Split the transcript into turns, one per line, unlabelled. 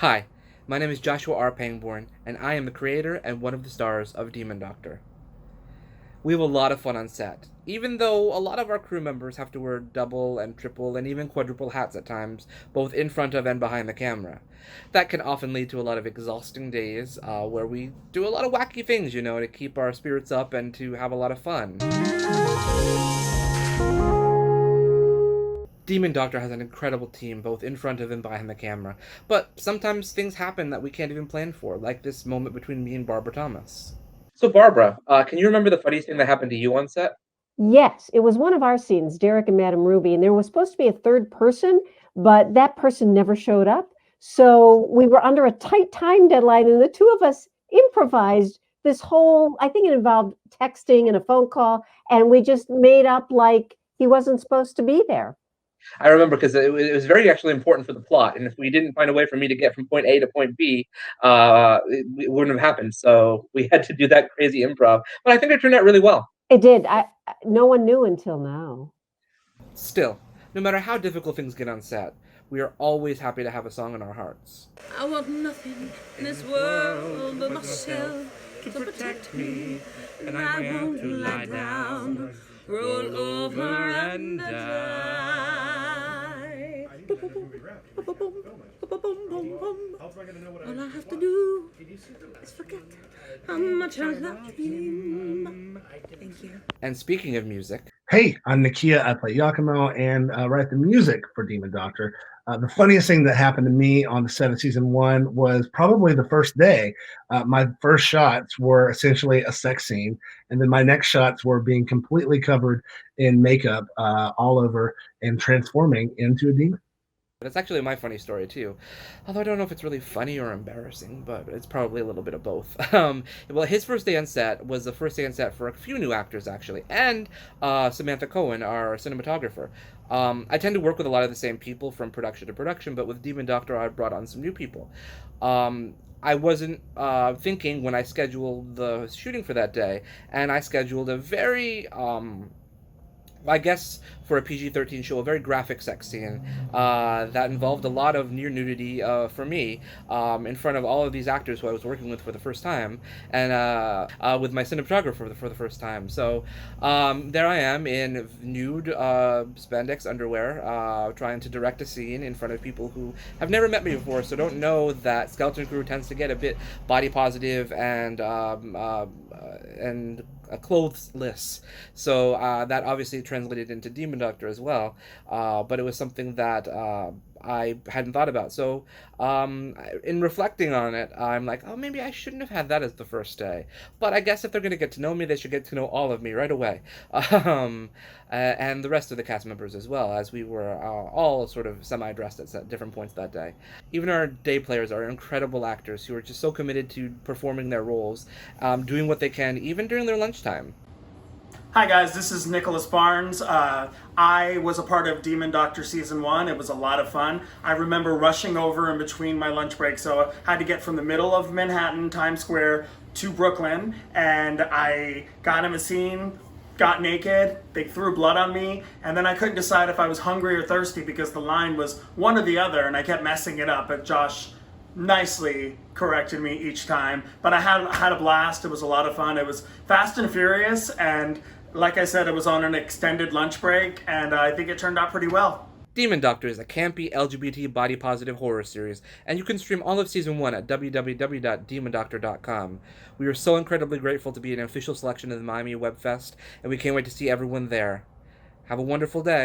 Hi, my name is Joshua R. Pangborn, and I am the creator and one of the stars of Demon Doctor. We have a lot of fun on set, even though a lot of our crew members have to wear double and triple and even quadruple hats at times, both in front of and behind the camera. That can often lead to a lot of exhausting days where we do a lot of wacky things, to keep our spirits up and to have a lot of fun. Demon Doctor has an incredible team, both in front of and behind the camera, but sometimes things happen that we can't even plan for, like this moment between me and Barbara Thomas. So, Barbara, can you remember the funniest thing that happened to you on set?
Yes, it was one of our scenes, Derek and Madame Ruby, and there was supposed to be a third person, but that person never showed up. So we were under a tight time deadline, and the two of us improvised this whole, I think it involved texting and a phone call, and we just made up like he wasn't supposed to be there.
I remember because it was very actually important for the plot, and if we didn't find a way for me to get from point A to point B, it wouldn't have happened. So we had to do that crazy improv, but I think it turned out really well.
It did. No one knew until now.
Still, no matter how difficult things get on set, we are always happy to have a song in our hearts.
I want nothing in this world but myself to protect me, and I want to lie down, roll over and die. All I have to do is forget how much I love you. Thank you.
And speaking of music,
Hey, I'm Nakia. I play Yakimo and write the music for Demon Doctor. The funniest thing that happened to me on the set of season one was probably the first day. My first shots were essentially a sex scene, and then my next shots were being completely covered in makeup all over and transforming into a demon.
but it's actually my funny story too. Although I don't know if it's really funny or embarrassing, but it's probably a little bit of both. Well, his first day on set was the first day on set for a few new actors actually, and Samantha Cohen, our cinematographer. I tend to work with a lot of the same people from production to production, but with Demon Doctor, I brought on some new people. I wasn't thinking when I scheduled the shooting for that day, and I scheduled a very I guess for a PG-13 show, a very graphic sex scene that involved a lot of near nudity for me in front of all of these actors who I was working with for the first time, and with my cinematographer for the first time. So there I am in nude spandex underwear, trying to direct a scene in front of people who have never met me before, so don't know that Skeleton Crew tends to get a bit body positive and clothesless. So that obviously translated into Demon Doctor as well. But it was something that I hadn't thought about. So in reflecting on it, I'm like, oh, maybe I shouldn't have had that as the first day. But I guess if they're going to get to know me, they should get to know all of me right away. And the rest of the cast members as well, as we were all sort of semi-dressed at different points that day. Even our day players are incredible actors who are just so committed to performing their roles, doing what they can, even during their lunchtime.
Hi guys, this is Nicholas Barnes. I was a part of Demon Doctor Season 1. It was a lot of fun. I remember rushing over in between my lunch break, so I had to get from the middle of Manhattan, Times Square, to Brooklyn, and I got in a scene, got naked, they threw blood on me, and then I couldn't decide if I was hungry or thirsty because the line was one or the other, and I kept messing it up, but Josh nicely corrected me each time. But I had a blast. It was a lot of fun. It was fast and furious, and like I said, it was on an extended lunch break, and I think it turned out pretty well.
Demon Doctor is a campy LGBT body positive horror series, and you can stream all of season 1 at www.demondoctor.com. We are so incredibly grateful to be an official selection of the Miami Web Fest, and we can't wait to see everyone there. Have a wonderful day.